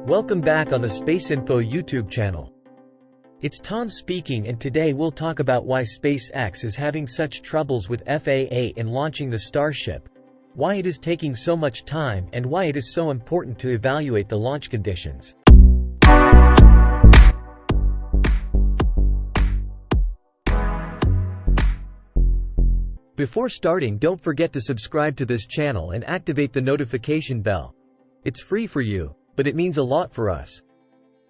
Welcome back on the Space Info YouTube channel. It's Tom speaking, and today we'll talk about why SpaceX is having such troubles with FAA in launching the Starship, why it is taking so much time, and why it is so important to evaluate the launch conditions. Before starting, don't forget to subscribe to this channel and activate the notification bell. It's free for you, but it means a lot for us.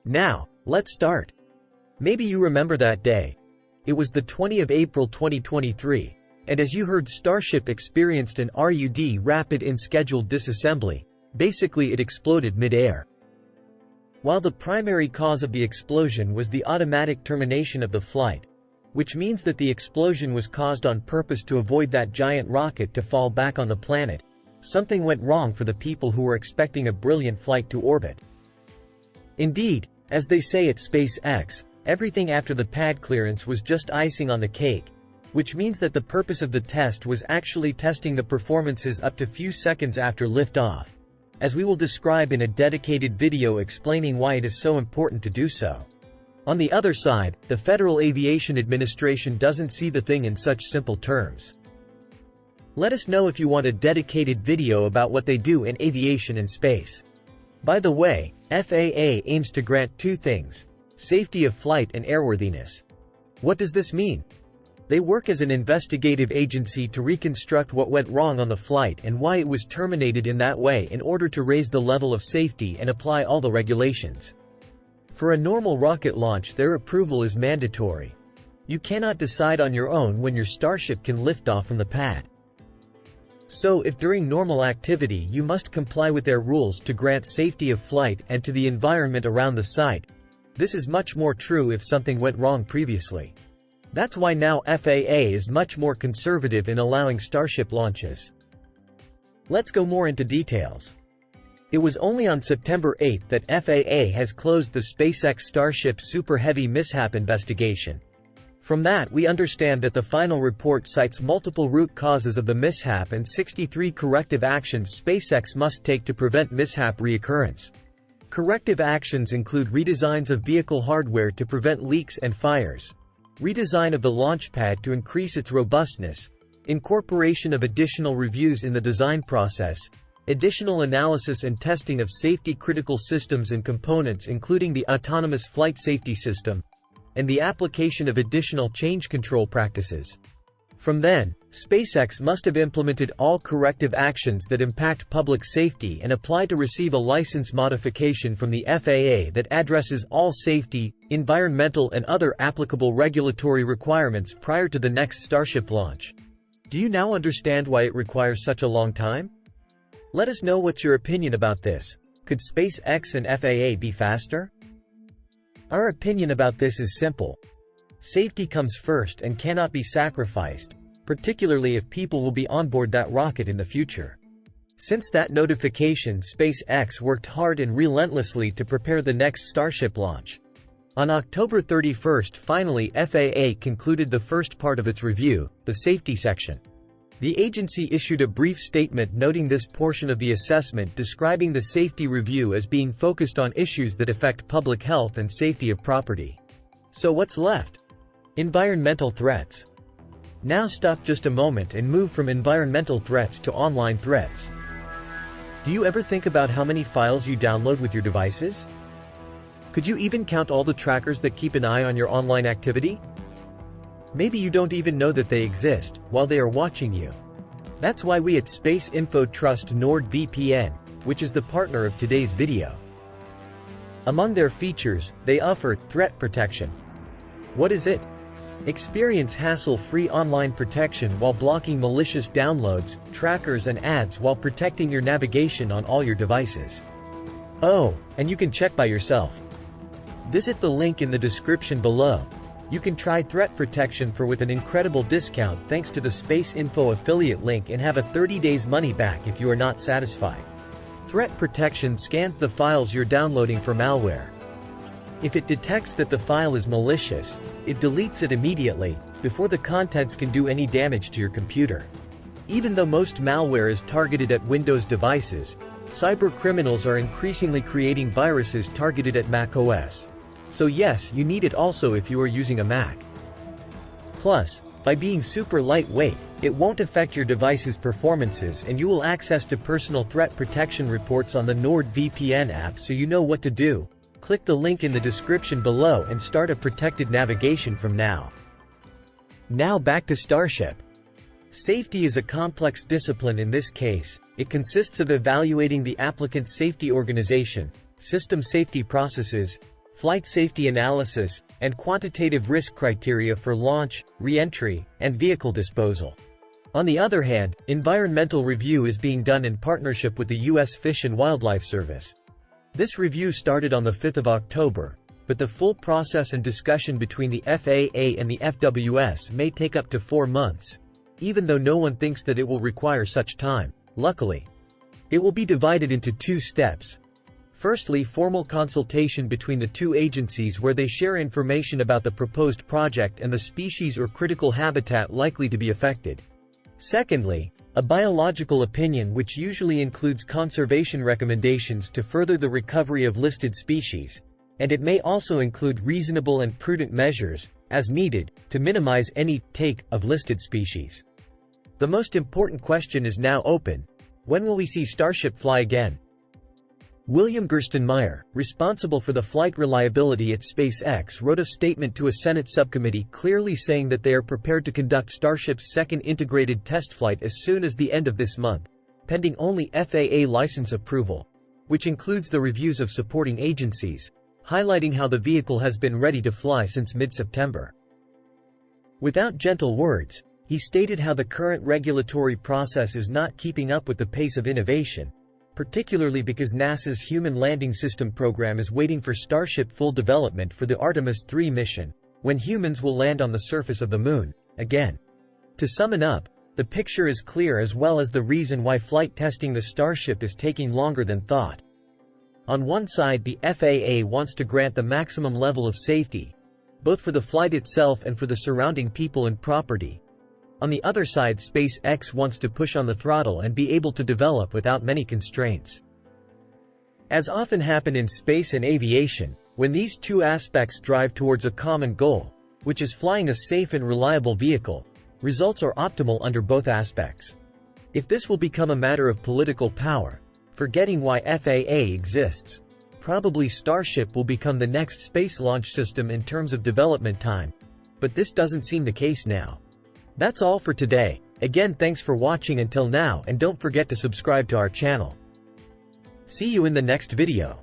Now, let's start. Maybe you remember that day. It was the 20th of April 2023, and as you heard, Starship experienced an RUD, rapid unscheduled disassembly. Basically, it exploded mid-air. While the primary cause of the explosion was the automatic termination of the flight, which means that the explosion was caused on purpose to avoid that giant rocket to fall back on the planet, something went wrong for the people who were expecting a brilliant flight to orbit. Indeed, as they say at SpaceX, everything after the pad clearance was just icing on the cake, which means that the purpose of the test was actually testing the performances up to few seconds after liftoff, as we will describe in a dedicated video explaining why it is so important to do so. On the other side, the Federal Aviation Administration doesn't see the thing in such simple terms. Let us know if you want a dedicated video about what they do in aviation and space. By the way, FAA aims to grant two things: safety of flight and airworthiness. What does this mean? They work as an investigative agency to reconstruct what went wrong on the flight and why it was terminated in that way in order to raise the level of safety and apply all the regulations. For a normal rocket launch, their approval is mandatory. You cannot decide on your own when your Starship can lift off from the pad. So if during normal activity you must comply with their rules to grant safety of flight and to the environment around the site, this is much more true if something went wrong previously. That's why now FAA is much more conservative in allowing Starship launches. Let's go more into details. It was only on September 8 that FAA has closed the SpaceX Starship Super Heavy mishap investigation. From that, we understand that the final report cites multiple root causes of the mishap and 63 corrective actions SpaceX must take to prevent mishap reoccurrence. Corrective actions include redesigns of vehicle hardware to prevent leaks and fires, redesign of the launch pad to increase its robustness, incorporation of additional reviews in the design process, additional analysis and testing of safety-critical systems and components including the autonomous flight safety system, and the application of additional change control practices. From then, SpaceX must have implemented all corrective actions that impact public safety and apply to receive a license modification from the FAA that addresses all safety, environmental and other applicable regulatory requirements prior to the next Starship launch. Do you now understand why it requires such a long time? Let us know what's your opinion about this. Could SpaceX and FAA be faster? Our opinion about this is simple. Safety comes first and cannot be sacrificed, particularly if people will be on board that rocket in the future. Since that notification, SpaceX worked hard and relentlessly to prepare the next Starship launch. On October 31, finally FAA concluded the first part of its review, the safety section. The agency issued a brief statement noting this portion of the assessment, describing the safety review as being focused on issues that affect public health and safety of property. So what's left? Environmental threats. Now stop just a moment and move from environmental threats to online threats. Do you ever think about how many files you download with your devices? Could you even count all the trackers that keep an eye on your online activity? Maybe you don't even know that they exist, while they are watching you. That's why we at Space Info trust NordVPN, which is the partner of today's video. Among their features, they offer threat protection. What is it? Experience hassle-free online protection while blocking malicious downloads, trackers and ads while protecting your navigation on all your devices. Oh, and you can check by yourself. Visit the link in the description below. You can try threat protection with an incredible discount thanks to the Space Info affiliate link and have a 30 days money back if you are not satisfied. Threat protection scans the files you're downloading for malware. If it detects that the file is malicious, it deletes it immediately, before the contents can do any damage to your computer. Even though most malware is targeted at Windows devices, Cybercriminals are increasingly creating viruses targeted at macOS. So yes, you need it also if you are using a Mac. Plus, by being super lightweight, it won't affect your device's performances and you will access to personal threat protection reports on the NordVPN app so you know what to do. Click the link in the description below and start a protected navigation from now. Now back to Starship. Safety is a complex discipline. In this case, it consists of evaluating the applicant's safety organization, system safety processes, flight safety analysis, and quantitative risk criteria for launch, re-entry, and vehicle disposal. On the other hand, environmental review is being done in partnership with the U.S. Fish and Wildlife Service. This review started on the 5th of October, but the full process and discussion between the FAA and the FWS may take up to 4 months, even though no one thinks that it will require such time. Luckily, it will be divided into 2 steps. Firstly, formal consultation between the 2 agencies where they share information about the proposed project and the species or critical habitat likely to be affected. Secondly, a biological opinion which usually includes conservation recommendations to further the recovery of listed species, and it may also include reasonable and prudent measures, as needed, to minimize any take of listed species. The most important question is now open: when will we see Starship fly again? William Gerstenmaier, responsible for the flight reliability at SpaceX, wrote a statement to a Senate subcommittee clearly saying that they are prepared to conduct Starship's second integrated test flight as soon as the end of this month, pending only FAA license approval, which includes the reviews of supporting agencies, highlighting how the vehicle has been ready to fly since mid-September. Without gentle words, he stated how the current regulatory process is not keeping up with the pace of innovation, particularly because NASA's Human Landing System program is waiting for Starship full development for the Artemis 3 mission, when humans will land on the surface of the Moon, again. To sum it up, the picture is clear as well as the reason why flight testing the Starship is taking longer than thought. On one side, the FAA wants to grant the maximum level of safety, both for the flight itself and for the surrounding people and property. On the other side, SpaceX wants to push on the throttle and be able to develop without many constraints. As often happen in space and aviation, when these 2 aspects drive towards a common goal, which is flying a safe and reliable vehicle, results are optimal under both aspects. If this will become a matter of political power, forgetting why FAA exists, probably Starship will become the next space launch system in terms of development time, but this doesn't seem the case now. That's all for today. Again, thanks for watching until now, and don't forget to subscribe to our channel. See you in the next video.